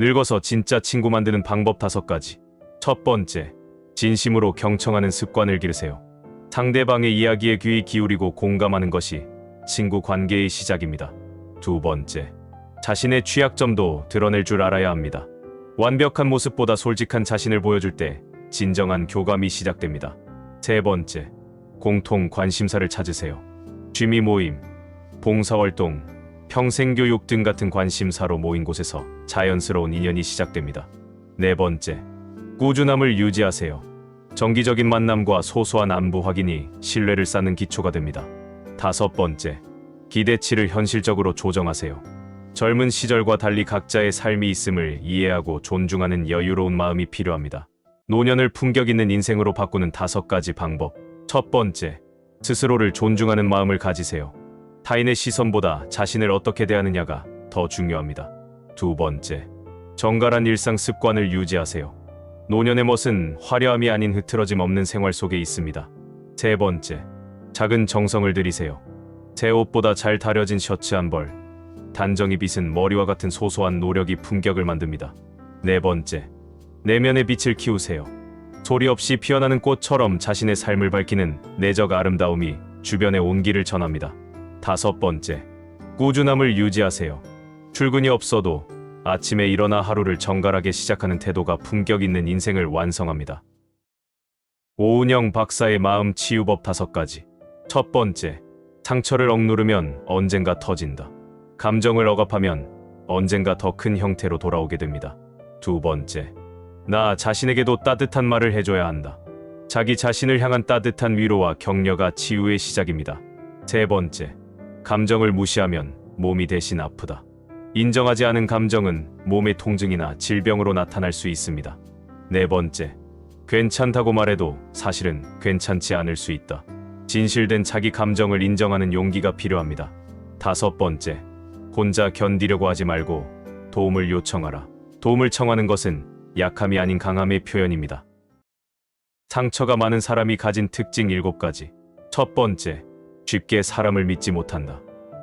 늙어서 진짜 친구 만드는 방법 5가지. 첫 번째, 진심으로 경청하는 습관을 기르세요. 상대방의 이야기에 귀 기울이고 공감하는 것이 친구 관계의 시작입니다. 두 번째, 자신의 취약점도 드러낼 줄 알아야 합니다. 완벽한 모습보다 솔직한 자신을 보여줄 때 진정한 교감이 시작됩니다. 세 번째, 공통 관심사를 찾으세요. 취미 모임, 봉사활동, 평생교육 등 같은 관심사로 모인 곳에서 자연스러운 인연이 시작됩니다. 네 번째, 꾸준함을 유지하세요. 정기적인 만남과 소소한 안부 확인이 신뢰를 쌓는 기초가 됩니다. 다섯 번째, 기대치를 현실적으로 조정하세요. 젊은 시절과 달리 각자의 삶이 있음을 이해하고 존중하는 여유로운 마음이 필요합니다. 노년을 품격 있는 인생으로 바꾸는 5가지 방법. 첫 번째, 스스로를 존중하는 마음을 가지세요. 타인의 시선보다 자신을 어떻게 대하느냐가 더 중요합니다. 두 번째, 정갈한 일상 습관을 유지하세요. 노년의 멋은 화려함이 아닌 흐트러짐 없는 생활 속에 있습니다. 세 번째, 작은 정성을 들이세요. 새 옷보다 잘 다려진 셔츠 한 벌, 단정히 빗은 머리와 같은 소소한 노력이 품격을 만듭니다. 네 번째, 내면의 빛을 키우세요. 소리 없이 피어나는 꽃처럼 자신의 삶을 밝히는 내적 아름다움이 주변에 온기를 전합니다. 다섯 번째, 꾸준함을 유지하세요. 출근이 없어도 아침에 일어나 하루를 정갈하게 시작하는 태도가 품격 있는 인생을 완성합니다. 오은영 박사의 마음 치유법 5가지. 첫 번째, 상처를 억누르면 언젠가 터진다. 감정을 억압하면 언젠가 더 큰 형태로 돌아오게 됩니다. 두 번째, 나 자신에게도 따뜻한 말을 해줘야 한다. 자기 자신을 향한 따뜻한 위로와 격려가 치유의 시작입니다. 세 번째, 감정을 무시하면 몸이 대신 아프다. 인정하지 않은 감정은 몸의 통증이나 질병으로 나타날 수 있습니다. 네 번째, 괜찮다고 말해도 사실은 괜찮지 않을 수 있다. 진실된 자기 감정을 인정하는 용기가 필요합니다. 다섯 번째, 혼자 견디려고 하지 말고 도움을 요청하라. 도움을 청하는 것은 약함이 아닌 강함의 표현입니다. 상처가 많은 사람이 가진 특징 7가지. 첫 번째, 쉽게 사람을 믿지 못한다.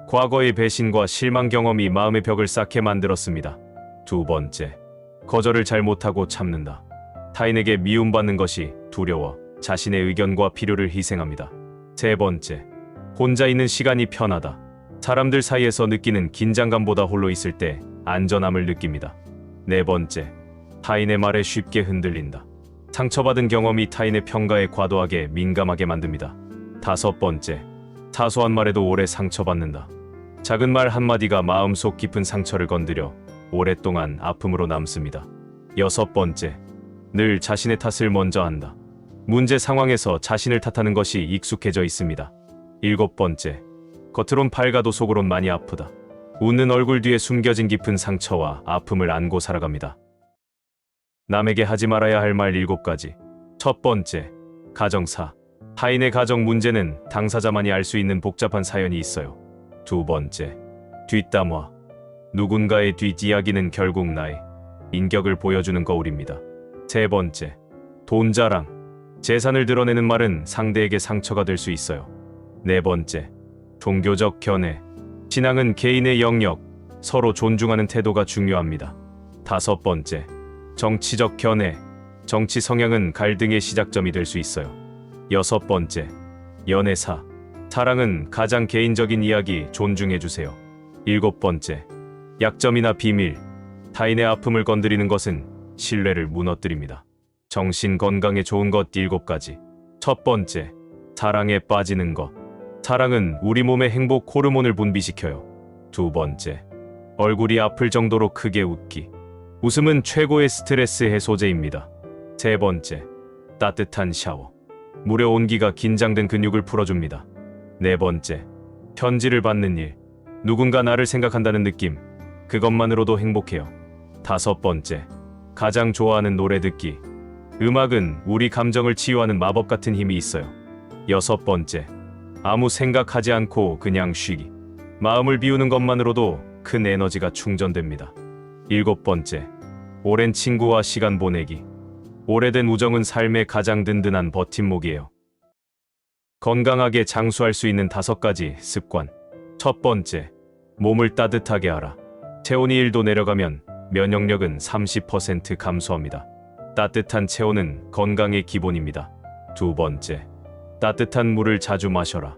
과거의 배신과 실망 경험이 마음의 벽을 쌓게 만들었습니다. 두 번째, 거절을 잘 못하고 참는다. 타인에게 미움받는 것이 두려워 자신의 의견과 필요를 희생합니다. 세 번째, 혼자 있는 시간이 편하다. 사람들 사이에서 느끼는 긴장감보다 홀로 있을 때 안전함을 느낍니다. 네 번째, 타인의 말에 쉽게 흔들린다. 상처받은 경험이 타인의 평가에 과도하게 민감하게 만듭니다. 다섯 번째, 사소한 말에도 오래 상처받는다. 작은 말 한마디가 마음속 깊은 상처를 건드려 오랫동안 아픔으로 남습니다. 여섯 번째, 늘 자신의 탓을 먼저 한다. 문제 상황에서 자신을 탓하는 것이 익숙해져 있습니다. 일곱 번째, 겉으론 밝아도 속으론 많이 아프다. 웃는 얼굴 뒤에 숨겨진 깊은 상처와 아픔을 안고 살아갑니다. 남에게 하지 말아야 할 말 7가지. 첫 번째, 가정사. 타인의 가정 문제는 당사자만이 알 수 있는 복잡한 사연이 있어요. 두 번째, 뒷담화. 누군가의 뒷이야기는 결국 나의 인격을 보여주는 거울입니다. 세 번째, 돈 자랑. 재산을 드러내는 말은 상대에게 상처가 될 수 있어요. 네 번째, 종교적 견해. 신앙은 개인의 영역, 서로 존중하는 태도가 중요합니다. 다섯 번째, 정치적 견해. 정치 성향은 갈등의 시작점이 될 수 있어요. 여섯 번째, 연애사. 사랑은 가장 개인적인 이야기 존중해주세요. 일곱 번째, 약점이나 비밀. 타인의 아픔을 건드리는 것은 신뢰를 무너뜨립니다. 정신 건강에 좋은 것 7가지. 첫 번째, 사랑에 빠지는 것. 사랑은 우리 몸의 행복 호르몬을 분비시켜요. 두 번째, 얼굴이 아플 정도로 크게 웃기. 웃음은 최고의 스트레스 해소제입니다. 세 번째, 따뜻한 샤워. 물의 온기가 긴장된 근육을 풀어줍니다. 네 번째, 편지를 받는 일. 누군가 나를 생각한다는 느낌. 그것만으로도 행복해요. 다섯 번째, 가장 좋아하는 노래 듣기. 음악은 우리 감정을 치유하는 마법 같은 힘이 있어요. 여섯 번째, 아무 생각하지 않고 그냥 쉬기. 마음을 비우는 것만으로도 큰 에너지가 충전됩니다. 일곱 번째, 오랜 친구와 시간 보내기. 오래된 우정은 삶의 가장 든든한 버팀목이에요. 건강하게 장수할 수 있는 5가지 습관. 첫 번째, 몸을 따뜻하게 하라. 체온이 1도 내려가면 면역력은 30% 감소합니다. 따뜻한 체온은 건강의 기본입니다. 두 번째, 따뜻한 물을 자주 마셔라.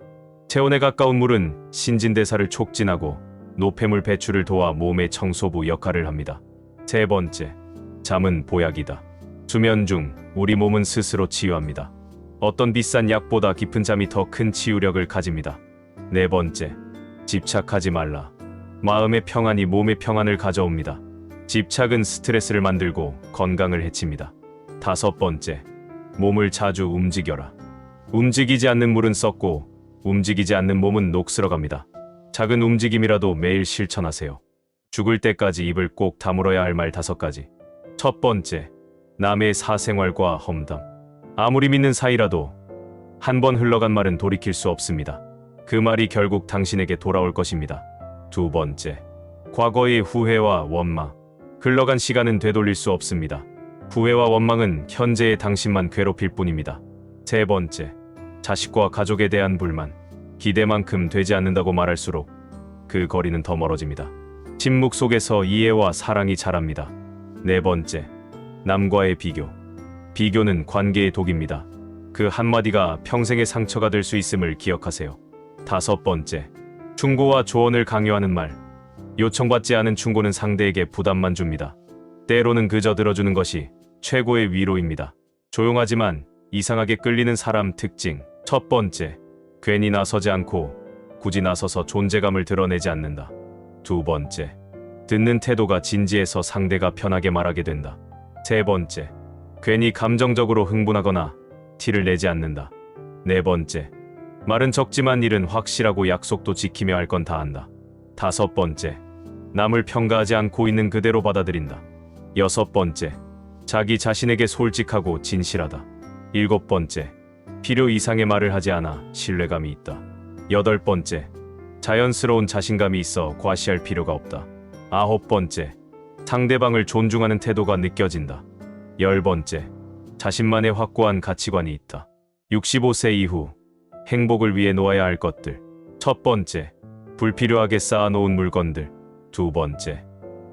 체온에 가까운 물은 신진대사를 촉진하고 노폐물 배출을 도와 몸의 청소부 역할을 합니다. 세 번째, 잠은 보약이다. 수면 중 우리 몸은 스스로 치유합니다. 어떤 비싼 약보다 깊은 잠이 더 큰 치유력을 가집니다. 네 번째, 집착하지 말라. 마음의 평안이 몸의 평안을 가져옵니다. 집착은 스트레스를 만들고 건강을 해칩니다. 다섯 번째, 몸을 자주 움직여라. 움직이지 않는 물은 썩고 움직이지 않는 몸은 녹슬어갑니다. 작은 움직임이라도 매일 실천하세요. 죽을 때까지 입을 꼭 다물어야 할 말 5가지. 첫 번째, 남의 사생활과 험담. 아무리 믿는 사이라도 한 번 흘러간 말은 돌이킬 수 없습니다. 그 말이 결국 당신에게 돌아올 것입니다. 두 번째, 과거의 후회와 원망. 흘러간 시간은 되돌릴 수 없습니다. 후회와 원망은 현재의 당신만 괴롭힐 뿐입니다. 세 번째, 자식과 가족에 대한 불만. 기대만큼 되지 않는다고 말할수록 그 거리는 더 멀어집니다. 침묵 속에서 이해와 사랑이 자랍니다. 네 번째, 남과의 비교. 비교는 관계의 독입니다. 그 한마디가 평생의 상처가 될 수 있음을 기억하세요. 다섯 번째, 충고와 조언을 강요하는 말. 요청받지 않은 충고는 상대에게 부담만 줍니다. 때로는 그저 들어주는 것이 최고의 위로입니다. 조용하지만 이상하게 끌리는 사람 특징. 첫 번째, 괜히 나서지 않고 굳이 나서서 존재감을 드러내지 않는다. 두 번째, 듣는 태도가 진지해서 상대가 편하게 말하게 된다. 세 번째, 괜히 감정적으로 흥분하거나 티를 내지 않는다. 네 번째, 말은 적지만 일은 확실하고 약속도 지키며 할 건 다 한다. 다섯 번째, 남을 평가하지 않고 있는 그대로 받아들인다. 여섯 번째, 자기 자신에게 솔직하고 진실하다. 일곱 번째, 필요 이상의 말을 하지 않아 신뢰감이 있다. 여덟 번째, 자연스러운 자신감이 있어 과시할 필요가 없다. 아홉 번째, 상대방을 존중하는 태도가 느껴진다. 열 번째, 자신만의 확고한 가치관이 있다. 65세 이후 행복을 위해 놓아야 할 것들. 첫 번째, 불필요하게 쌓아놓은 물건들. 두 번째,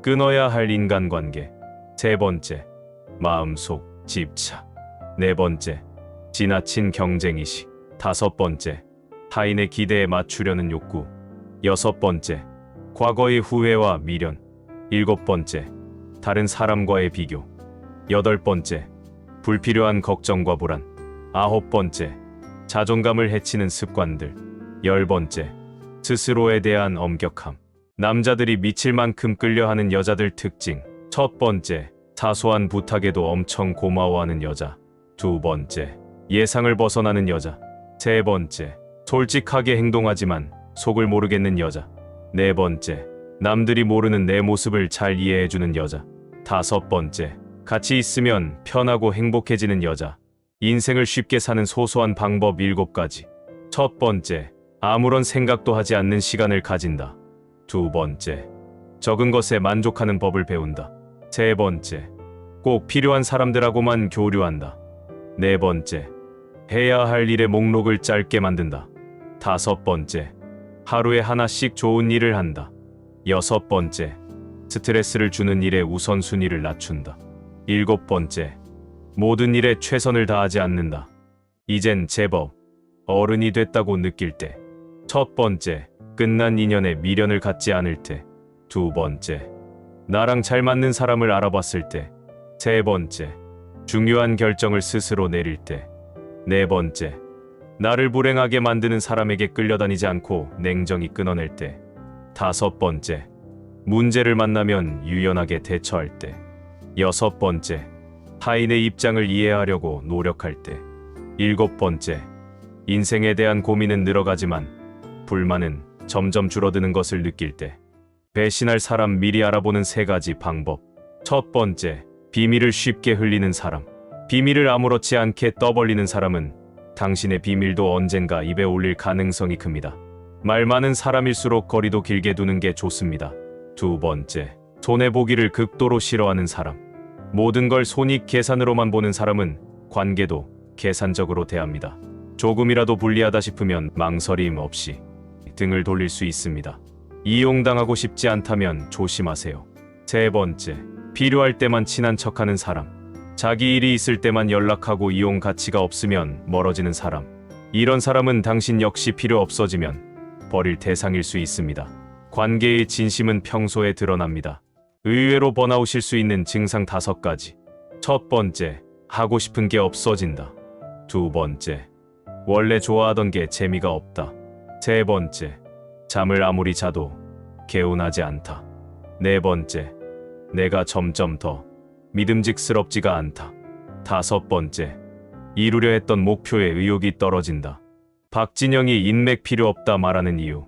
끊어야 할 인간관계. 세 번째, 마음속 집착. 네 번째, 지나친 경쟁의식. 다섯 번째, 타인의 기대에 맞추려는 욕구. 여섯 번째, 과거의 후회와 미련. 일곱 번째, 다른 사람과의 비교. 여덟 번째, 불필요한 걱정과 불안. 아홉 번째, 자존감을 해치는 습관들. 열 번째, 스스로에 대한 엄격함. 남자들이 미칠 만큼 끌려하는 여자들 특징. 첫 번째, 사소한 부탁에도 엄청 고마워하는 여자. 두 번째, 예상을 벗어나는 여자. 세 번째, 솔직하게 행동하지만 속을 모르겠는 여자. 네 번째, 남들이 모르는 내 모습을 잘 이해해주는 여자. 다섯 번째, 같이 있으면 편하고 행복해지는 여자. 인생을 쉽게 사는 소소한 방법 7가지. 첫 번째, 아무런 생각도 하지 않는 시간을 가진다. 두 번째, 적은 것에 만족하는 법을 배운다. 세 번째, 꼭 필요한 사람들하고만 교류한다. 네 번째, 해야 할 일의 목록을 짧게 만든다. 다섯 번째, 하루에 하나씩 좋은 일을 한다. 여섯 번째, 스트레스를 주는 일의 우선순위를 낮춘다. 일곱 번째, 모든 일에 최선을 다하지 않는다. 이젠 제법 어른이 됐다고 느낄 때. 첫 번째, 끝난 인연에 미련을 갖지 않을 때. 두 번째, 나랑 잘 맞는 사람을 알아봤을 때. 세 번째, 중요한 결정을 스스로 내릴 때. 네 번째, 나를 불행하게 만드는 사람에게 끌려다니지 않고 냉정히 끊어낼 때. 다섯 번째, 문제를 만나면 유연하게 대처할 때. 여섯 번째, 타인의 입장을 이해하려고 노력할 때. 일곱 번째, 인생에 대한 고민은 늘어가지만 불만은 점점 줄어드는 것을 느낄 때. 배신할 사람 미리 알아보는 3가지 방법. 첫 번째, 비밀을 쉽게 흘리는 사람. 비밀을 아무렇지 않게 떠벌리는 사람은 당신의 비밀도 언젠가 입에 올릴 가능성이 큽니다. 말 많은 사람일수록 거리도 길게 두는 게 좋습니다. 두 번째, 손해보기를 극도로 싫어하는 사람. 모든 걸 손익 계산으로만 보는 사람은 관계도 계산적으로 대합니다. 조금이라도 불리하다 싶으면 망설임 없이 등을 돌릴 수 있습니다. 이용당하고 싶지 않다면 조심하세요. 세 번째, 필요할 때만 친한 척하는 사람. 자기 일이 있을 때만 연락하고 이용 가치가 없으면 멀어지는 사람. 이런 사람은 당신 역시 필요 없어지면 버릴 대상일 수 있습니다. 관계의 진심은 평소에 드러납니다. 의외로 번아웃일 수 있는 증상 5가지. 첫 번째, 하고 싶은 게 없어진다. 두 번째, 원래 좋아하던 게 재미가 없다. 세 번째, 잠을 아무리 자도 개운하지 않다. 네 번째, 내가 점점 더 믿음직스럽지가 않다. 다섯 번째, 이루려 했던 목표에 의욕이 떨어진다. 박진영이 인맥 필요 없다 말하는 이유.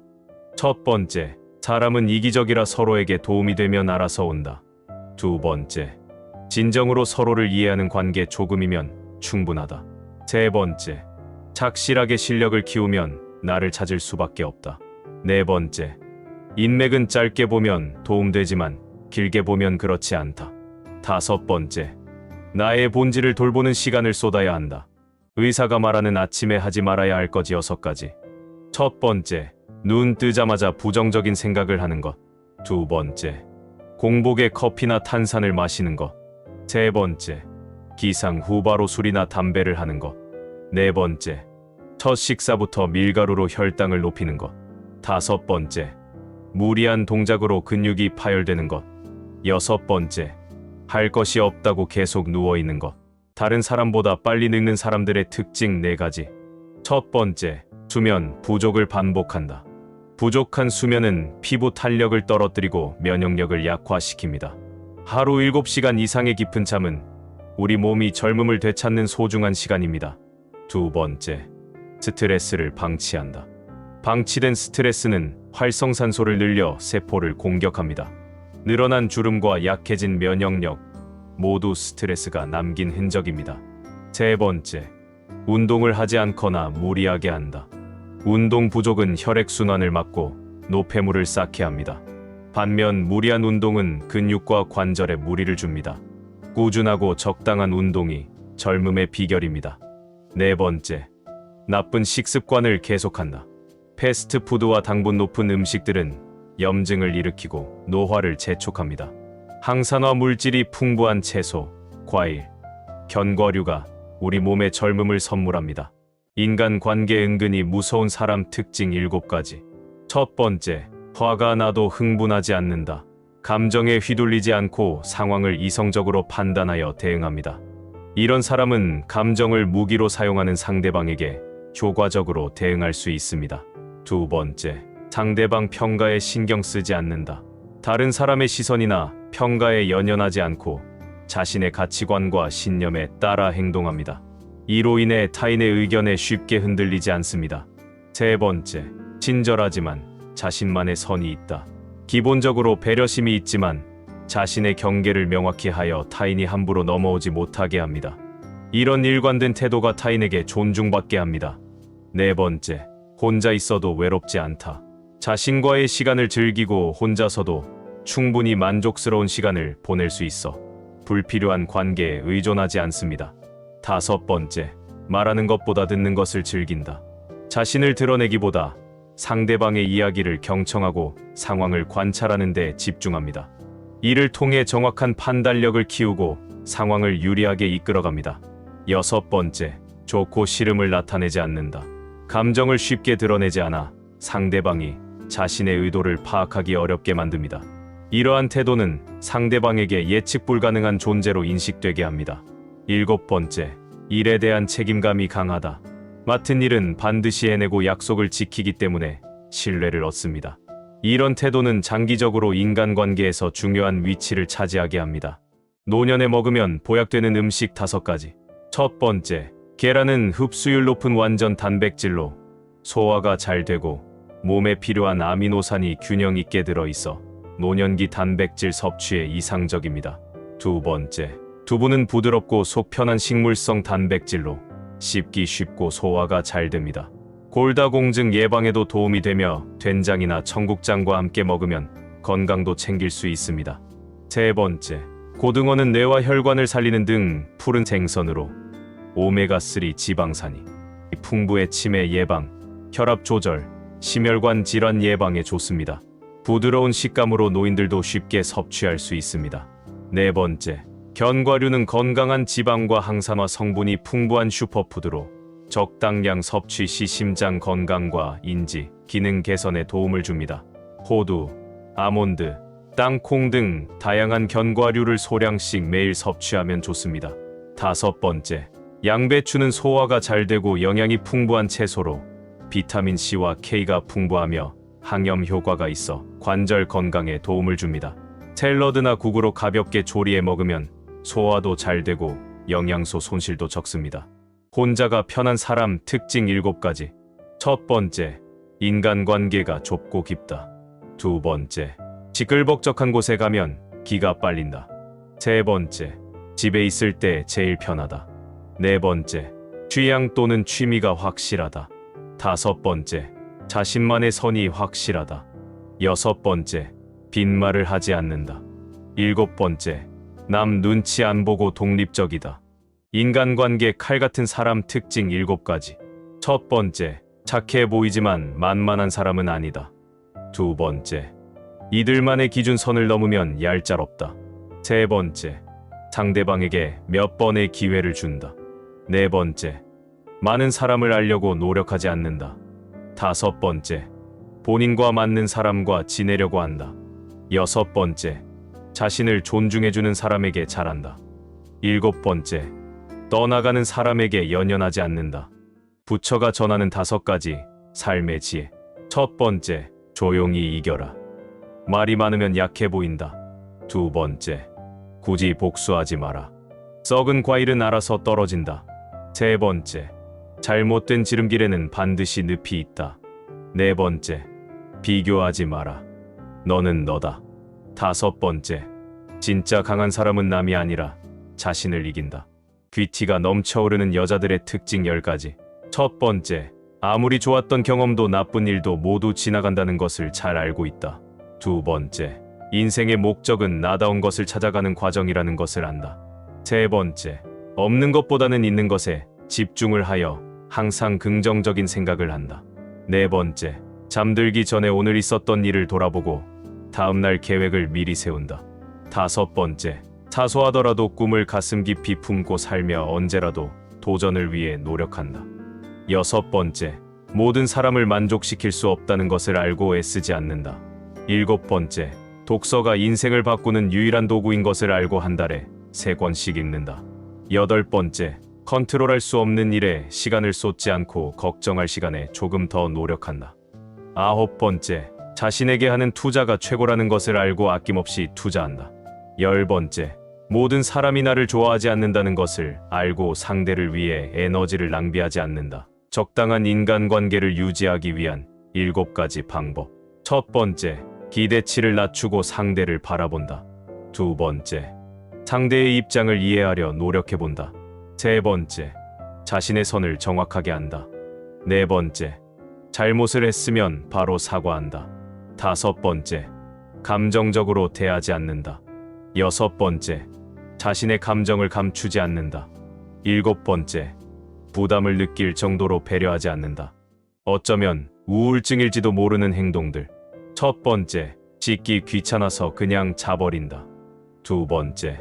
첫 번째, 사람은 이기적이라 서로에게 도움이 되면 알아서 온다. 두 번째, 진정으로 서로를 이해하는 관계 조금이면 충분하다. 세 번째, 착실하게 실력을 키우면 나를 찾을 수밖에 없다. 네 번째, 인맥은 짧게 보면 도움되지만 길게 보면 그렇지 않다. 다섯 번째, 나의 본질을 돌보는 시간을 쏟아야 한다. 의사가 말하는 아침에 하지 말아야 할 것 6가지. 첫 번째, 눈 뜨자마자 부정적인 생각을 하는 것. 두 번째, 공복에 커피나 탄산을 마시는 것. 세 번째, 기상 후 바로 술이나 담배를 하는 것. 네 번째, 첫 식사부터 밀가루로 혈당을 높이는 것. 다섯 번째, 무리한 동작으로 근육이 파열되는 것. 여섯 번째, 할 것이 없다고 계속 누워있는 것. 다른 사람보다 빨리 늙는 사람들의 특징 4가지. 첫 번째, 수면 부족을 반복한다. 부족한 수면은 피부 탄력을 떨어뜨리고 면역력을 약화시킵니다. 하루 7시간 이상의 깊은 잠은 우리 몸이 젊음을 되찾는 소중한 시간입니다. 두 번째, 스트레스를 방치한다. 방치된 스트레스는 활성산소를 늘려 세포를 공격합니다. 늘어난 주름과 약해진 면역력, 모두 스트레스가 남긴 흔적입니다. 세 번째, 운동을 하지 않거나 무리하게 한다. 운동 부족은 혈액순환을 막고 노폐물을 쌓게 합니다. 반면 무리한 운동은 근육과 관절에 무리를 줍니다. 꾸준하고 적당한 운동이 젊음의 비결입니다. 네 번째, 나쁜 식습관을 계속한다. 패스트푸드와 당분 높은 음식들은 염증을 일으키고 노화를 재촉합니다. 항산화 물질이 풍부한 채소, 과일, 견과류가 우리 몸에 젊음을 선물합니다. 인간 관계 은근히 무서운 사람 특징 7가지. 첫 번째, 화가 나도 흥분하지 않는다. 감정에 휘둘리지 않고 상황을 이성적으로 판단하여 대응합니다. 이런 사람은 감정을 무기로 사용하는 상대방에게 효과적으로 대응할 수 있습니다. 두 번째, 상대방 평가에 신경 쓰지 않는다. 다른 사람의 시선이나 평가에 연연하지 않고 자신의 가치관과 신념에 따라 행동합니다. 이로 인해 타인의 의견에 쉽게 흔들리지 않습니다. 세 번째, 친절하지만 자신만의 선이 있다. 기본적으로 배려심이 있지만 자신의 경계를 명확히 하여 타인이 함부로 넘어오지 못하게 합니다. 이런 일관된 태도가 타인에게 존중받게 합니다. 네 번째, 혼자 있어도 외롭지 않다. 자신과의 시간을 즐기고 혼자서도 충분히 만족스러운 시간을 보낼 수 있어 불필요한 관계에 의존하지 않습니다. 다섯 번째, 말하는 것보다 듣는 것을 즐긴다. 자신을 드러내기보다 상대방의 이야기를 경청하고 상황을 관찰하는 데 집중합니다. 이를 통해 정확한 판단력을 키우고 상황을 유리하게 이끌어갑니다. 여섯 번째, 좋고 싫음을 나타내지 않는다. 감정을 쉽게 드러내지 않아 상대방이 자신의 의도를 파악하기 어렵게 만듭니다. 이러한 태도는 상대방에게 예측 불가능한 존재로 인식되게 합니다. 일곱 번째, 일에 대한 책임감이 강하다. 맡은 일은 반드시 해내고 약속을 지키기 때문에 신뢰를 얻습니다. 이런 태도는 장기적으로 인간관계에서 중요한 위치를 차지하게 합니다. 노년에 먹으면 보약되는 음식 5가지. 첫 번째, 계란은 흡수율 높은 완전 단백질로 소화가 잘 되고 몸에 필요한 아미노산이 균형 있게 들어있어 노년기 단백질 섭취에 이상적입니다. 두 번째, 두부는 부드럽고 속 편한 식물성 단백질로 씹기 쉽고 소화가 잘 됩니다. 골다공증 예방에도 도움이 되며 된장이나 청국장과 함께 먹으면 건강도 챙길 수 있습니다. 세 번째, 고등어는 뇌와 혈관을 살리는 등 푸른 생선으로 오메가3 지방산이 풍부해 치매 예방, 혈압 조절, 심혈관 질환 예방에 좋습니다. 부드러운 식감으로 노인들도 쉽게 섭취할 수 있습니다. 네 번째, 견과류는 건강한 지방과 항산화 성분이 풍부한 슈퍼푸드로 적당량 섭취 시 심장 건강과 인지, 기능 개선에 도움을 줍니다. 호두, 아몬드, 땅콩 등 다양한 견과류를 소량씩 매일 섭취하면 좋습니다. 다섯 번째, 양배추는 소화가 잘 되고 영양이 풍부한 채소로 비타민C와 K가 풍부하며 항염 효과가 있어 관절 건강에 도움을 줍니다. 샐러드나 국으로 가볍게 조리해 먹으면 소화도 잘 되고 영양소 손실도 적습니다. 혼자가 편한 사람 특징 7가지. 첫 번째, 인간관계가 좁고 깊다. 두 번째, 시끌벅적한 곳에 가면 기가 빨린다. 세 번째, 집에 있을 때 제일 편하다. 네 번째, 취향 또는 취미가 확실하다. 다섯 번째, 자신만의 선이 확실하다. 여섯 번째, 빈말을 하지 않는다. 일곱 번째, 남 눈치 안 보고 독립적이다. 인간관계 칼 같은 사람 특징 7가지. 첫 번째, 착해 보이지만 만만한 사람은 아니다. 두 번째, 이들만의 기준선을 넘으면 얄짤없다. 세 번째, 상대방에게 몇 번의 기회를 준다. 네 번째, 많은 사람을 알려고 노력하지 않는다. 다섯 번째, 본인과 맞는 사람과 지내려고 한다. 여섯 번째, 자신을 존중해주는 사람에게 잘한다. 일곱 번째, 떠나가는 사람에게 연연하지 않는다. 부처가 전하는 5가지 삶의 지혜. 첫 번째, 조용히 이겨라. 말이 많으면 약해 보인다. 두 번째, 굳이 복수하지 마라. 썩은 과일은 알아서 떨어진다. 세 번째, 잘못된 지름길에는 반드시 늪이 있다. 네 번째, 비교하지 마라. 너는 너다. 다섯 번째, 진짜 강한 사람은 남이 아니라 자신을 이긴다. 귀티가 넘쳐오르는 여자들의 특징 10가지. 첫 번째, 아무리 좋았던 경험도 나쁜 일도 모두 지나간다는 것을 잘 알고 있다. 두 번째, 인생의 목적은 나다운 것을 찾아가는 과정이라는 것을 안다. 세 번째, 없는 것보다는 있는 것에 집중을 하여 항상 긍정적인 생각을 한다. 네 번째, 잠들기 전에 오늘 있었던 일을 돌아보고 다음날 계획을 미리 세운다. 다섯 번째, 사소하더라도 꿈을 가슴 깊이 품고 살며 언제라도 도전을 위해 노력한다. 여섯 번째, 모든 사람을 만족시킬 수 없다는 것을 알고 애쓰지 않는다. 일곱 번째, 독서가 인생을 바꾸는 유일한 도구인 것을 알고 한 달에 3권씩 읽는다. 여덟 번째, 컨트롤할 수 없는 일에 시간을 쏟지 않고 걱정할 시간에 조금 더 노력한다. 아홉 번째, 자신에게 하는 투자가 최고라는 것을 알고 아낌없이 투자한다. 열 번째, 모든 사람이 나를 좋아하지 않는다는 것을 알고 상대를 위해 에너지를 낭비하지 않는다. 적당한 인간관계를 유지하기 위한 7가지 방법. 첫 번째, 기대치를 낮추고 상대를 바라본다. 두 번째, 상대의 입장을 이해하려 노력해본다. 세 번째, 자신의 선을 정확하게 한다. 네 번째, 잘못을 했으면 바로 사과한다. 다섯 번째, 감정적으로 대하지 않는다. 여섯 번째, 자신의 감정을 감추지 않는다. 일곱 번째, 부담을 느낄 정도로 배려하지 않는다. 어쩌면 우울증일지도 모르는 행동들. 첫 번째, 씻기 귀찮아서 그냥 자버린다. 두 번째,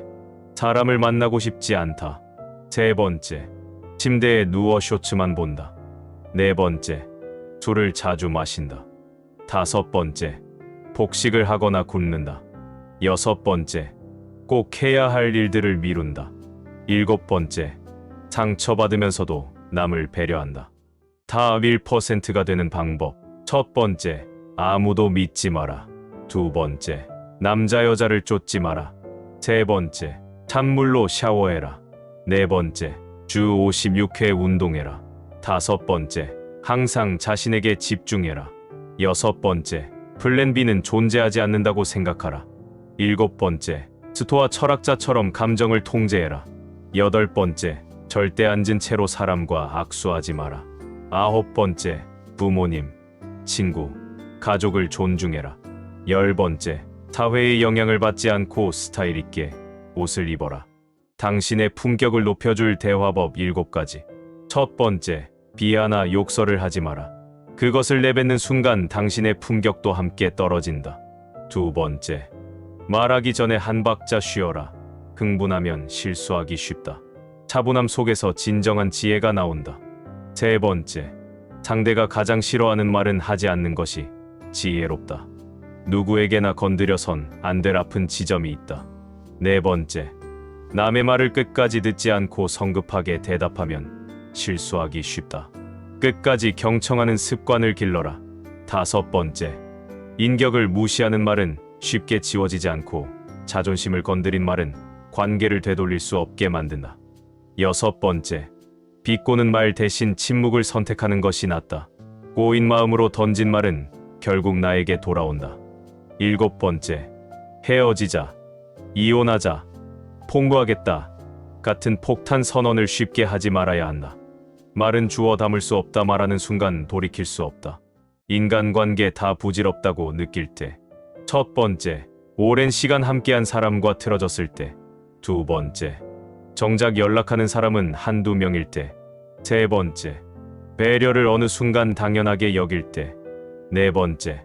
사람을 만나고 싶지 않다. 세 번째, 침대에 누워 쇼츠만 본다. 네 번째, 술을 자주 마신다. 다섯 번째, 폭식을 하거나 굶는다. 여섯 번째, 꼭 해야 할 일들을 미룬다. 일곱 번째, 상처받으면서도 남을 배려한다. 다 1%가 되는 방법. 첫 번째, 아무도 믿지 마라. 두 번째, 남자 여자를 쫓지 마라. 세 번째, 찬물로 샤워해라. 네 번째, 주 56회 운동해라. 다섯 번째, 항상 자신에게 집중해라. 여섯 번째, 플랜 B는 존재하지 않는다고 생각하라. 일곱 번째, 스토아 철학자처럼 감정을 통제해라. 여덟 번째, 절대 앉은 채로 사람과 악수하지 마라. 아홉 번째, 부모님, 친구, 가족을 존중해라. 열 번째, 사회의 영향을 받지 않고 스타일 있게 옷을 입어라. 당신의 품격을 높여줄 대화법 7가지. 첫 번째, 비하나 욕설을 하지 마라. 그것을 내뱉는 순간 당신의 품격도 함께 떨어진다. 두 번째, 말하기 전에 한 박자 쉬어라. 흥분하면 실수하기 쉽다. 차분함 속에서 진정한 지혜가 나온다. 세 번째, 상대가 가장 싫어하는 말은 하지 않는 것이 지혜롭다. 누구에게나 건드려선 안 될 아픈 지점이 있다. 네 번째, 남의 말을 끝까지 듣지 않고 성급하게 대답하면 실수하기 쉽다. 끝까지 경청하는 습관을 길러라. 다섯 번째, 인격을 무시하는 말은 쉽게 지워지지 않고 자존심을 건드린 말은 관계를 되돌릴 수 없게 만든다. 여섯 번째, 비꼬는 말 대신 침묵을 선택하는 것이 낫다. 꼬인 마음으로 던진 말은 결국 나에게 돌아온다. 일곱 번째, 헤어지자, 이혼하자, 폭로하겠다 같은 폭탄 선언을 쉽게 하지 말아야 한다. 말은 주워 담을 수 없다. 말하는 순간 돌이킬 수 없다. 인간관계 다 부질없다고 느낄 때. 첫 번째, 오랜 시간 함께한 사람과 틀어졌을 때. 두 번째, 정작 연락하는 사람은 한두 명일 때. 세 번째, 배려를 어느 순간 당연하게 여길 때. 네 번째,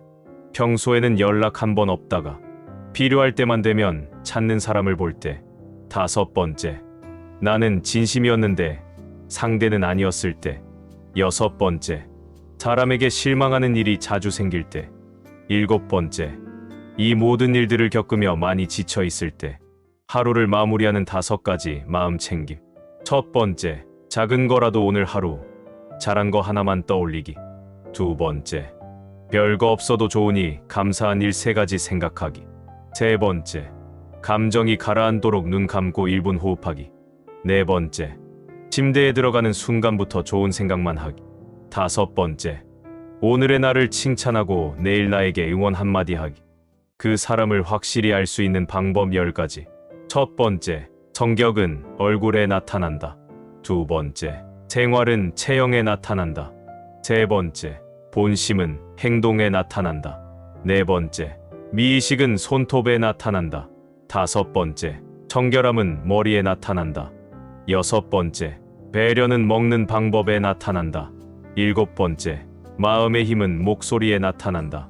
평소에는 연락 한 번 없다가 필요할 때만 되면 찾는 사람을 볼 때. 다섯 번째, 나는 진심이었는데 상대는 아니었을 때. 여섯 번째, 사람에게 실망하는 일이 자주 생길 때. 일곱 번째, 이 모든 일들을 겪으며 많이 지쳐 있을 때. 하루를 마무리하는 5가지 마음 챙김. 첫 번째, 작은 거라도 오늘 하루 잘한 거 하나만 떠올리기. 두 번째, 별거 없어도 좋으니 감사한 일 3가지 생각하기. 세 번째, 감정이 가라앉도록 눈 감고 1분 호흡하기. 네 번째, 침대에 들어가는 순간부터 좋은 생각만 하기. 다섯 번째, 오늘의 나를 칭찬하고 내일 나에게 응원 한마디 하기. 그 사람을 확실히 알 수 있는 방법 10가지. 첫 번째, 성격은 얼굴에 나타난다. 두 번째, 생활은 체형에 나타난다. 세 번째, 본심은 행동에 나타난다. 네 번째, 미의식은 손톱에 나타난다. 다섯 번째, 청결함은 머리에 나타난다. 여섯 번째, 배려는 먹는 방법에 나타난다. 일곱 번째, 마음의 힘은 목소리에 나타난다.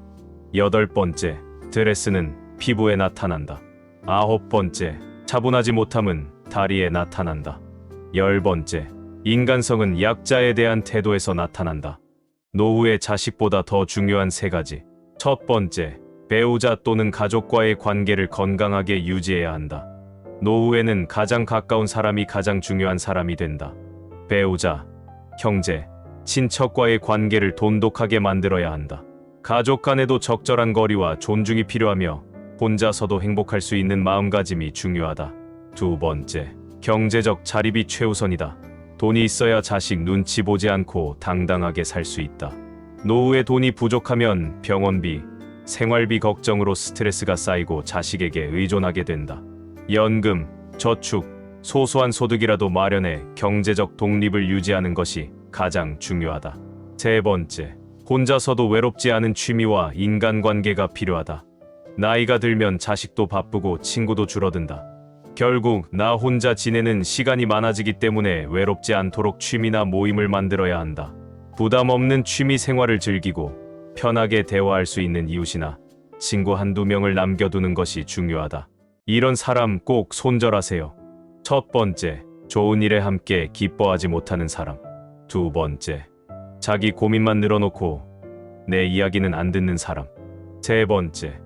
여덟 번째, 드레스는 피부에 나타난다. 아홉 번째, 차분하지 못함은 다리에 나타난다. 열 번째, 인간성은 약자에 대한 태도에서 나타난다. 노후의 자식보다 더 중요한 3가지. 첫 번째, 배우자 또는 가족과의 관계를 건강하게 유지해야 한다. 노후에는 가장 가까운 사람이 가장 중요한 사람이 된다. 배우자, 형제, 친척과의 관계를 돈독하게 만들어야 한다. 가족 간에도 적절한 거리와 존중이 필요하며 혼자서도 행복할 수 있는 마음가짐이 중요하다. 두 번째, 경제적 자립이 최우선이다. 돈이 있어야 자식 눈치 보지 않고 당당하게 살 수 있다. 노후에 돈이 부족하면 병원비, 생활비 걱정으로 스트레스가 쌓이고 자식에게 의존하게 된다. 연금, 저축, 소소한 소득이라도 마련해 경제적 독립을 유지하는 것이 가장 중요하다. 세 번째, 혼자서도 외롭지 않은 취미와 인간관계가 필요하다. 나이가 들면 자식도 바쁘고 친구도 줄어든다. 결국 나 혼자 지내는 시간이 많아지기 때문에 외롭지 않도록 취미나 모임을 만들어야 한다. 부담 없는 취미 생활을 즐기고 편하게 대화할 수 있는 이웃이나 친구 한두 명을 남겨두는 것이 중요하다. 이런 사람 꼭 손절하세요. 첫 번째, 좋은 일에 함께 기뻐하지 못하는 사람. 두 번째, 자기 고민만 늘어놓고 내 이야기는 안 듣는 사람. 세 번째,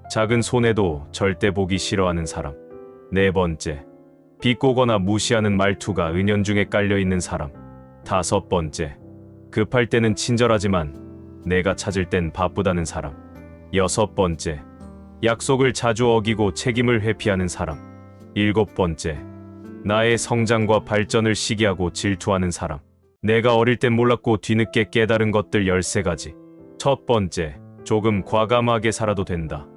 작은 손해도 절대 보기 싫어하는 사람. 네 번째, 비꼬거나 무시하는 말투가 은연중에 깔려있는 사람. 다섯 번째, 급할 때는 친절하지만 내가 찾을 땐 바쁘다는 사람. 여섯 번째, 약속을 자주 어기고 책임을 회피하는 사람. 일곱 번째, 나의 성장과 발전을 시기하고 질투하는 사람. 내가 어릴 땐 몰랐고 뒤늦게 깨달은 것들 13가지. 첫 번째, 조금 과감하게 살아도 된다.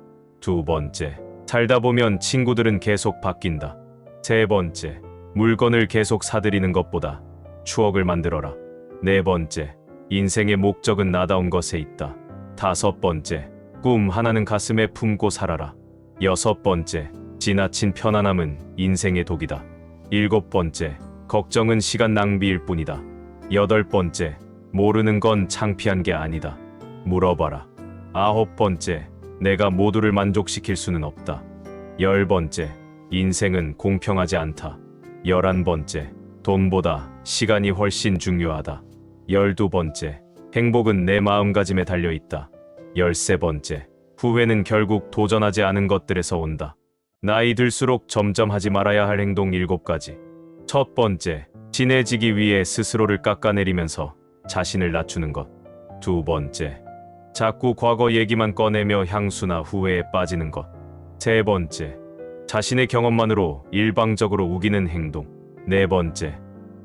두 번째, 살다 보면 친구들은 계속 바뀐다. 세 번째, 물건을 계속 사들이는 것보다 추억을 만들어라. 네 번째, 인생의 목적은 나다운 것에 있다. 다섯 번째, 꿈 하나는 가슴에 품고 살아라. 여섯 번째, 지나친 편안함은 인생의 독이다. 일곱 번째, 걱정은 시간 낭비일 뿐이다. 여덟 번째, 모르는 건 창피한 게 아니다. 물어봐라. 아홉 번째, 내가 모두를 만족시킬 수는 없다. 10번째, 인생은 공평하지 않다. 11번째, 돈보다 시간이 훨씬 중요하다. 12번째, 행복은 내 마음가짐에 달려있다. 13번째, 후회는 결국 도전하지 않은 것들에서 온다. 나이 들수록 점점 하지 말아야 할 행동 7가지. 첫 번째, 친해지기 위해 스스로를 깎아내리면서 자신을 낮추는 것. 두 번째, 자꾸 과거 얘기만 꺼내며 향수나 후회에 빠지는 것. 세 번째, 자신의 경험만으로 일방적으로 우기는 행동. 네 번째,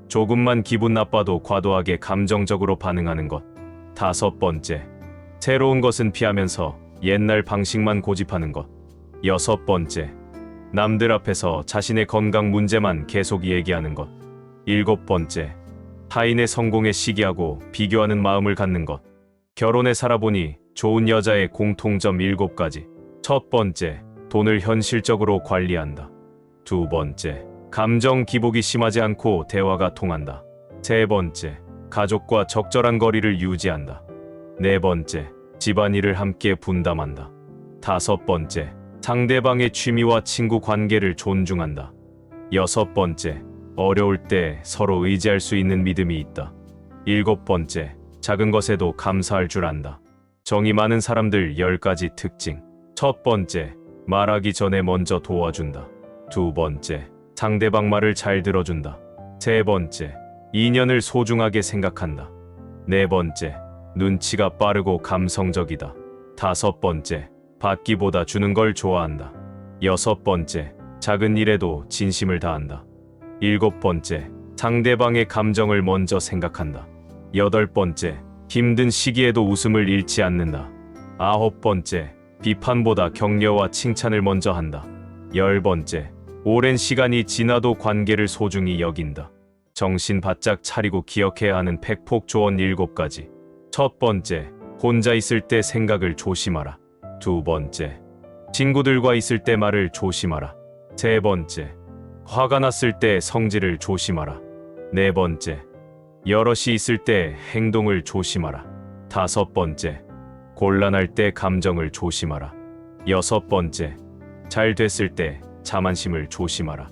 조금만 기분 나빠도 과도하게 감정적으로 반응하는 것. 다섯 번째, 새로운 것은 피하면서 옛날 방식만 고집하는 것. 여섯 번째, 남들 앞에서 자신의 건강 문제만 계속 얘기하는 것. 일곱 번째, 타인의 성공에 시기하고 비교하는 마음을 갖는 것. 결혼해 살아보니 좋은 여자의 공통점 7가지. 첫 번째, 돈을 현실적으로 관리한다. 두 번째, 감정 기복이 심하지 않고 대화가 통한다. 세 번째, 가족과 적절한 거리를 유지한다. 네 번째, 집안일을 함께 분담한다. 다섯 번째, 상대방의 취미와 친구 관계를 존중한다. 여섯 번째, 어려울 때 서로 의지할 수 있는 믿음이 있다. 일곱 번째, 작은 것에도 감사할 줄 안다. 정이 많은 사람들 10가지 특징. 첫 번째, 말하기 전에 먼저 도와준다. 두 번째, 상대방 말을 잘 들어준다. 세 번째, 인연을 소중하게 생각한다. 네 번째, 눈치가 빠르고 감성적이다. 다섯 번째, 받기보다 주는 걸 좋아한다. 여섯 번째, 작은 일에도 진심을 다한다. 일곱 번째, 상대방의 감정을 먼저 생각한다. 여덟 번째, 힘든 시기에도 웃음을 잃지 않는다. 아홉 번째, 비판보다 격려와 칭찬을 먼저 한다. 열 번째, 오랜 시간이 지나도 관계를 소중히 여긴다. 정신 바짝 차리고 기억해야 하는 팩폭 조언 7가지. 첫 번째, 혼자 있을 때 생각을 조심하라. 두 번째, 친구들과 있을 때 말을 조심하라. 세 번째, 화가 났을 때 성질을 조심하라. 네 번째, 여럿이 있을 때 행동을 조심하라. 다섯 번째, 곤란할 때 감정을 조심하라. 여섯 번째, 잘 됐을 때 자만심을 조심하라.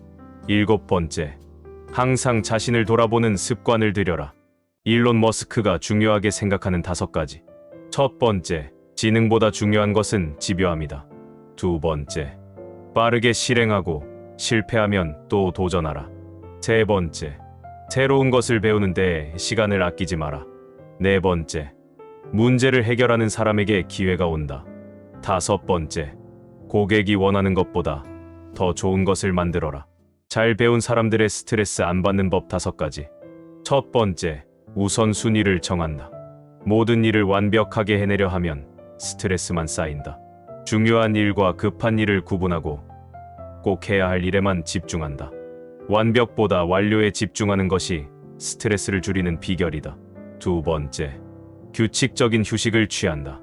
일곱 번째, 항상 자신을 돌아보는 습관을 들여라. 일론 머스크가 중요하게 생각하는 5가지. 첫 번째, 지능보다 중요한 것은 집요함이다. 두 번째, 빠르게 실행하고 실패하면 또 도전하라. 세 번째, 새로운 것을 배우는데 시간을 아끼지 마라. 네 번째, 문제를 해결하는 사람에게 기회가 온다. 다섯 번째, 고객이 원하는 것보다 더 좋은 것을 만들어라. 잘 배운 사람들의 스트레스 안 받는 법 5가지. 첫 번째, 우선순위를 정한다. 모든 일을 완벽하게 해내려 하면 스트레스만 쌓인다. 중요한 일과 급한 일을 구분하고 꼭 해야 할 일에만 집중한다. 완벽보다 완료에 집중하는 것이 스트레스를 줄이는 비결이다. 두 번째, 규칙적인 휴식을 취한다.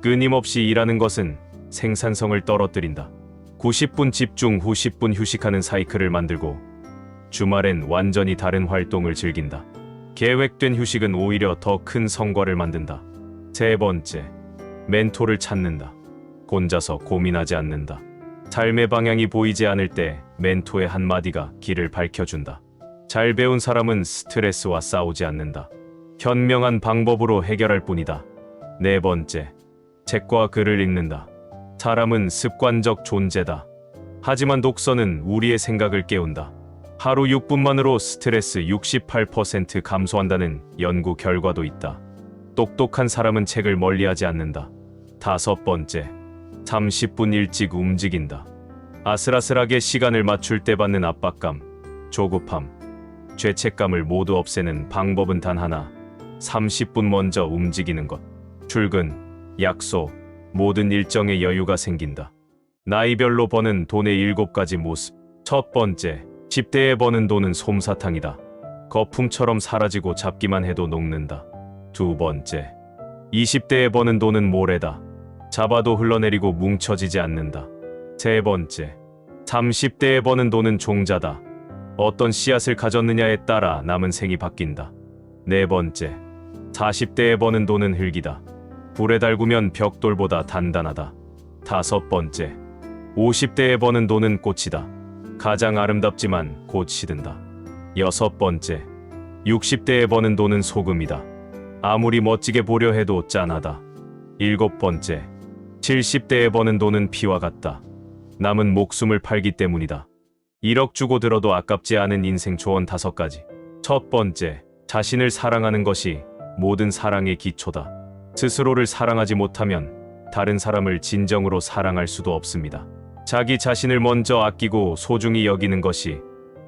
끊임없이 일하는 것은 생산성을 떨어뜨린다. 90분 집중 후 10분 휴식하는 사이클을 만들고 주말엔 완전히 다른 활동을 즐긴다. 계획된 휴식은 오히려 더 큰 성과를 만든다. 세 번째, 멘토를 찾는다. 혼자서 고민하지 않는다. 삶의 방향이 보이지 않을 때 멘토의 한마디가 길을 밝혀준다. 잘 배운 사람은 스트레스와 싸우지 않는다. 현명한 방법으로 해결할 뿐이다. 네 번째, 책과 글을 읽는다. 사람은 습관적 존재다. 하지만 독서는 우리의 생각을 깨운다. 하루 6분만으로 스트레스 68% 감소한다는 연구 결과도 있다. 똑똑한 사람은 책을 멀리하지 않는다. 다섯 번째, 30분 일찍 움직인다. 아슬아슬하게 시간을 맞출 때 받는 압박감, 조급함, 죄책감을 모두 없애는 방법은 단 하나. 30분 먼저 움직이는 것. 출근, 약속, 모든 일정에 여유가 생긴다. 나이별로 버는 돈의 7가지 모습. 첫 번째, 10대에 버는 돈은 솜사탕이다. 거품처럼 사라지고 잡기만 해도 녹는다. 두 번째, 20대에 버는 돈은 모래다. 잡아도 흘러내리고 뭉쳐지지 않는다. 세 번째, 30대에 버는 돈은 종자다. 어떤 씨앗을 가졌느냐에 따라 남은 생이 바뀐다. 네 번째, 40대에 버는 돈은 흙이다. 불에 달구면 벽돌보다 단단하다. 다섯 번째, 50대에 버는 돈은 꽃이다. 가장 아름답지만 곧 시든다. 여섯 번째, 60대에 버는 돈은 소금이다. 아무리 멋지게 보려 해도 짠하다. 일곱 번째, 70대에 버는 돈은 피와 같다. 남은 목숨을 팔기 때문이다. 1억 주고 들어도 아깝지 않은 인생 조언 5가지. 첫 번째, 자신을 사랑하는 것이 모든 사랑의 기초다. 스스로를 사랑하지 못하면 다른 사람을 진정으로 사랑할 수도 없습니다. 자기 자신을 먼저 아끼고 소중히 여기는 것이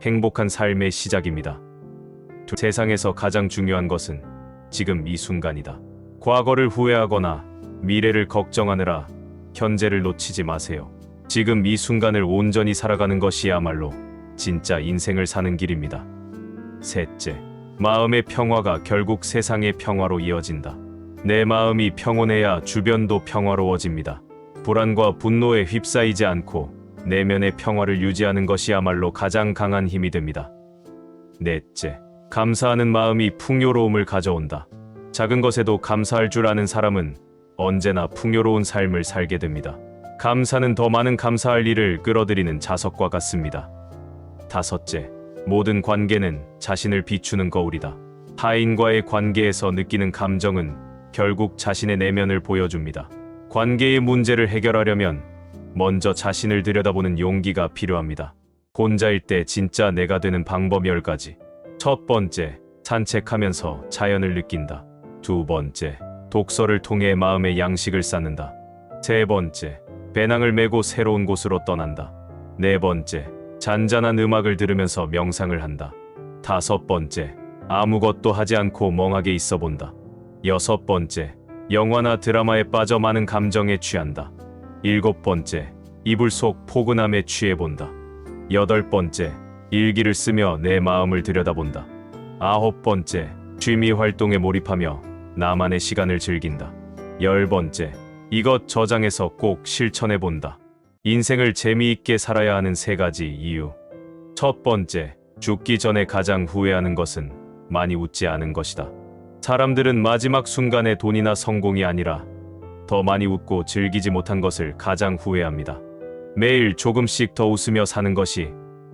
행복한 삶의 시작입니다. 세상에서 가장 중요한 것은 지금 이 순간이다. 과거를 후회하거나 미래를 걱정하느라 현재를 놓치지 마세요. 지금 이 순간을 온전히 살아가는 것이야말로 진짜 인생을 사는 길입니다. 셋째, 마음의 평화가 결국 세상의 평화로 이어진다. 내 마음이 평온해야 주변도 평화로워집니다. 불안과 분노에 휩싸이지 않고 내면의 평화를 유지하는 것이야말로 가장 강한 힘이 됩니다. 넷째, 감사하는 마음이 풍요로움을 가져온다. 작은 것에도 감사할 줄 아는 사람은 언제나 풍요로운 삶을 살게 됩니다. 감사는 더 많은 감사할 일을 끌어들이는 자석과 같습니다. 다섯째, 모든 관계는 자신을 비추는 거울이다. 타인과의 관계에서 느끼는 감정은 결국 자신의 내면을 보여줍니다. 관계의 문제를 해결하려면 먼저 자신을 들여다보는 용기가 필요합니다. 혼자일 때 진짜 내가 되는 방법 10가지. 첫 번째, 산책하면서 자연을 느낀다. 두 번째, 독서를 통해 마음의 양식을 쌓는다. 세 번째, 배낭을 메고 새로운 곳으로 떠난다. 네 번째, 잔잔한 음악을 들으면서 명상을 한다. 다섯 번째, 아무것도 하지 않고 멍하게 있어 본다. 여섯 번째, 영화나 드라마에 빠져 많은 감정에 취한다. 일곱 번째, 이불 속 포근함에 취해 본다. 여덟 번째, 일기를 쓰며 내 마음을 들여다본다. 아홉 번째, 취미 활동에 몰입하며 나만의 시간을 즐긴다. 열 번째, 이것 저장해서 꼭 실천해 본다. 인생을 재미있게 살아야 하는 3가지 이유. 첫 번째, 죽기 전에 가장 후회하는 것은 많이 웃지 않은 것이다. 사람들은 마지막 순간에 돈이나 성공이 아니라 더 많이 웃고 즐기지 못한 것을 가장 후회합니다. 매일 조금씩 더 웃으며 사는 것이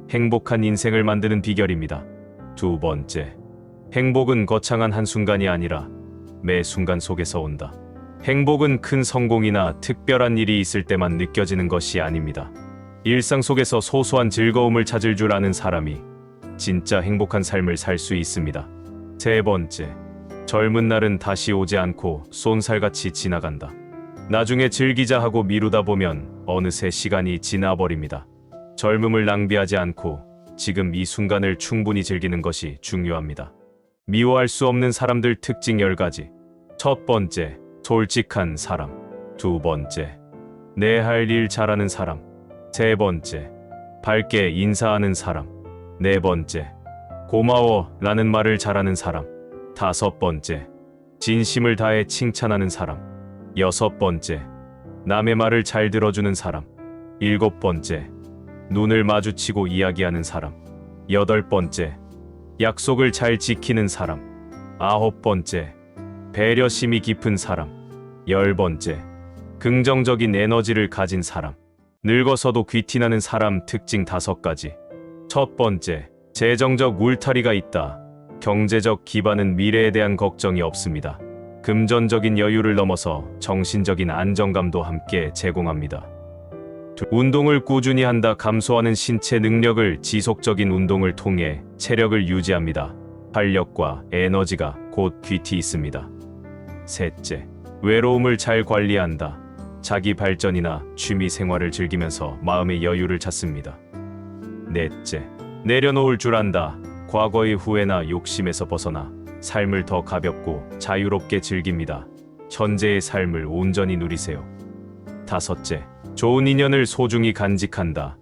행복한 인생을 만드는 비결입니다. 두 번째, 행복은 거창한 한순간이 아니라 매 순간 속에서 온다. 행복은 큰 성공이나 특별한 일이 있을 때만 느껴지는 것이 아닙니다. 일상 속에서 소소한 즐거움을 찾을 줄 아는 사람이 진짜 행복한 삶을 살 수 있습니다. 세 번째, 젊은 날은 다시 오지 않고 쏜살같이 지나간다. 나중에 즐기자 하고 미루다 보면 어느새 시간이 지나버립니다. 젊음을 낭비하지 않고 지금 이 순간을 충분히 즐기는 것이 중요합니다. 미워할 수 없는 사람들 특징 10가지. 첫 번째, 솔직한 사람. 두 번째, 내 할 일 잘하는 사람. 세 번째, 밝게 인사하는 사람. 네 번째, 고마워 라는 말을 잘하는 사람. 다섯 번째, 진심을 다해 칭찬하는 사람. 여섯 번째, 남의 말을 잘 들어주는 사람. 일곱 번째, 눈을 마주치고 이야기하는 사람. 여덟 번째, 약속을 잘 지키는 사람. 아홉 번째, 배려심이 깊은 사람. 열 번째, 긍정적인 에너지를 가진 사람. 늙어서도 귀티나는 사람 특징 5가지. 첫 번째, 재정적 울타리가 있다. 경제적 기반은 미래에 대한 걱정이 없습니다. 금전적인 여유를 넘어서 정신적인 안정감도 함께 제공합니다. 운동을 꾸준히 한다. 감소하는 신체 능력을 지속적인 운동을 통해 체력을 유지합니다. 활력과 에너지가 곧 귀티 있습니다. 셋째, 외로움을 잘 관리한다. 자기 발전이나 취미 생활을 즐기면서 마음의 여유를 찾습니다. 넷째, 내려놓을 줄 안다. 과거의 후회나 욕심에서 벗어나 삶을 더 가볍고 자유롭게 즐깁니다. 현재의 삶을 온전히 누리세요. 다섯째, 좋은 인연을 소중히 간직한다.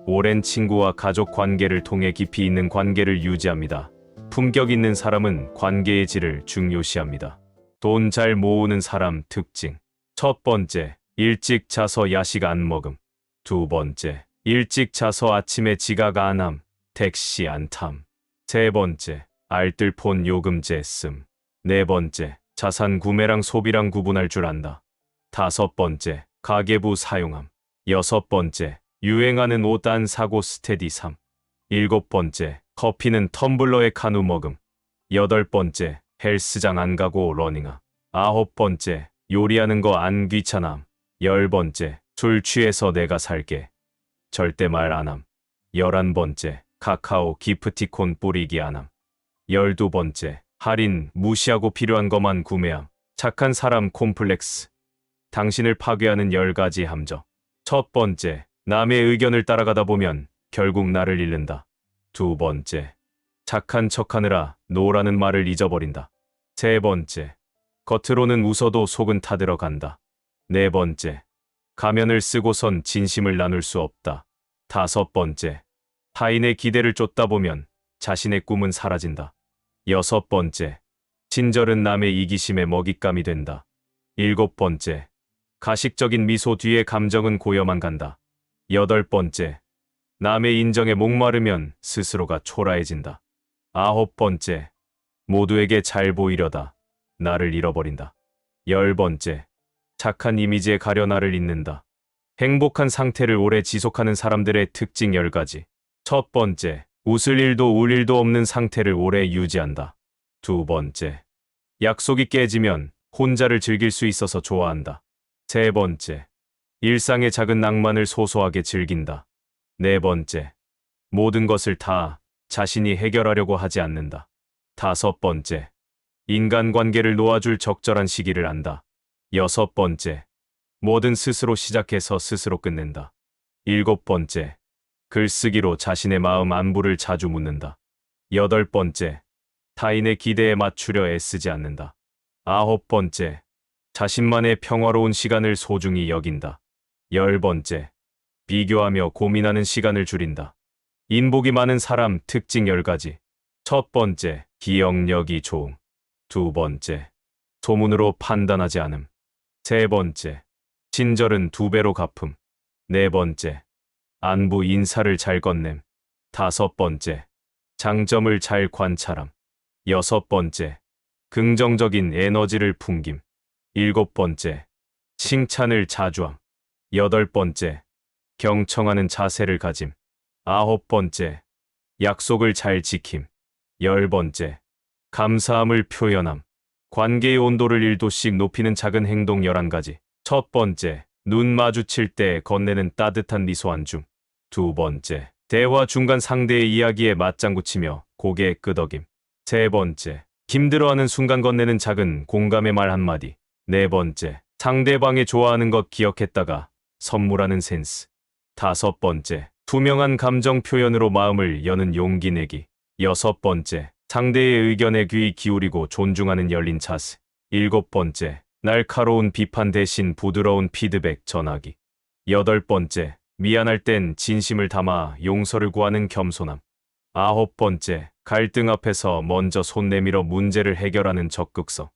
오랜 친구와 가족 관계를 통해 깊이 있는 관계를 유지합니다. 품격 있는 사람은 관계의 질을 중요시합니다. 돈 잘 모으는 사람 특징. 첫 번째, 일찍 자서 야식 안 먹음. 두 번째, 일찍 자서 아침에 지각 안 함, 택시 안 탐. 세 번째, 알뜰폰 요금제 씀. 네 번째, 자산 구매랑 소비랑 구분할 줄 안다. 다섯 번째, 가계부 사용함. 6번째, 유행하는 옷 안 사고 스테디 삼. 7번째, 커피는 텀블러에 카누 먹음. 8번째, 헬스장 안 가고 러닝함. 9번째, 요리하는 거 안 귀찮함. 10번째, 술 취해서 내가 살게. 절대 말 안함. 11번째, 카카오 기프티콘 뿌리기 안함. 12번째, 할인 무시하고 필요한 것만 구매함. 착한 사람 콤플렉스. 당신을 파괴하는 10가지 함정. 첫 번째, 남의 의견을 따라가다 보면 결국 나를 잃는다. 두 번째, 착한 척하느라 노라는 말을 잊어버린다. 세 번째, 겉으로는 웃어도 속은 타들어간다. 네 번째, 가면을 쓰고선 진심을 나눌 수 없다. 다섯 번째, 타인의 기대를 쫓다 보면 자신의 꿈은 사라진다. 여섯 번째, 친절은 남의 이기심의 먹잇감이 된다. 일곱 번째, 가식적인 미소 뒤에 감정은 고여만 간다. 여덟 번째, 남의 인정에 목마르면 스스로가 초라해진다. 아홉 번째, 모두에게 잘 보이려다 나를 잃어버린다. 열 번째, 착한 이미지에 가려 나를 잊는다. 행복한 상태를 오래 지속하는 사람들의 특징 10가지. 첫 번째, 웃을 일도 울 일도 없는 상태를 오래 유지한다. 두 번째, 약속이 깨지면 혼자를 즐길 수 있어서 좋아한다. 세 번째, 일상의 작은 낭만을 소소하게 즐긴다. 네 번째, 모든 것을 다 자신이 해결하려고 하지 않는다. 다섯 번째, 인간관계를 놓아줄 적절한 시기를 안다. 여섯 번째, 뭐든 스스로 시작해서 스스로 끝낸다. 일곱 번째, 글쓰기로 자신의 마음 안부를 자주 묻는다. 여덟 번째, 타인의 기대에 맞추려 애쓰지 않는다. 아홉 번째, 자신만의 평화로운 시간을 소중히 여긴다. 열 번째, 비교하며 고민하는 시간을 줄인다. 인복이 많은 사람 특징 10가지. 첫 번째, 기억력이 좋음. 두 번째, 소문으로 판단하지 않음. 세 번째, 친절은 2배로 갚음. 네 번째, 안부 인사를 잘 건냄. 다섯 번째, 장점을 잘 관찰함. 여섯 번째, 긍정적인 에너지를 풍김. 일곱 번째, 칭찬을 자주 함. 여덟 번째, 경청하는 자세를 가짐. 아홉 번째, 약속을 잘 지킴. 열 번째, 감사함을 표현함. 관계의 온도를 1도씩 높이는 작은 행동 11가지. 첫 번째, 눈 마주칠 때 건네는 따뜻한 미소 안줌. 두 번째, 대화 중간 상대의 이야기에 맞장구 치며 고개 끄덕임. 세 번째, 힘들어하는 순간 건네는 작은 공감의 말 한마디. 네 번째, 상대방이 좋아하는 것 기억했다가 선물하는 센스. 다섯 번째, 투명한 감정 표현으로 마음을 여는 용기 내기. 여섯 번째, 상대의 의견에 귀 기울이고 존중하는 열린 자세. 일곱 번째, 날카로운 비판 대신 부드러운 피드백 전하기. 여덟 번째, 미안할 땐 진심을 담아 용서를 구하는 겸손함. 아홉 번째, 갈등 앞에서 먼저 손 내밀어 문제를 해결하는 적극성.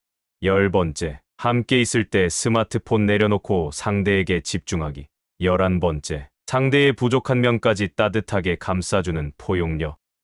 열 번째, 함께 있을 때 스마트폰 내려놓고 상대에게 집중하기. 11번째, 상대의 부족한 면까지 따뜻하게 감싸주는 포용력.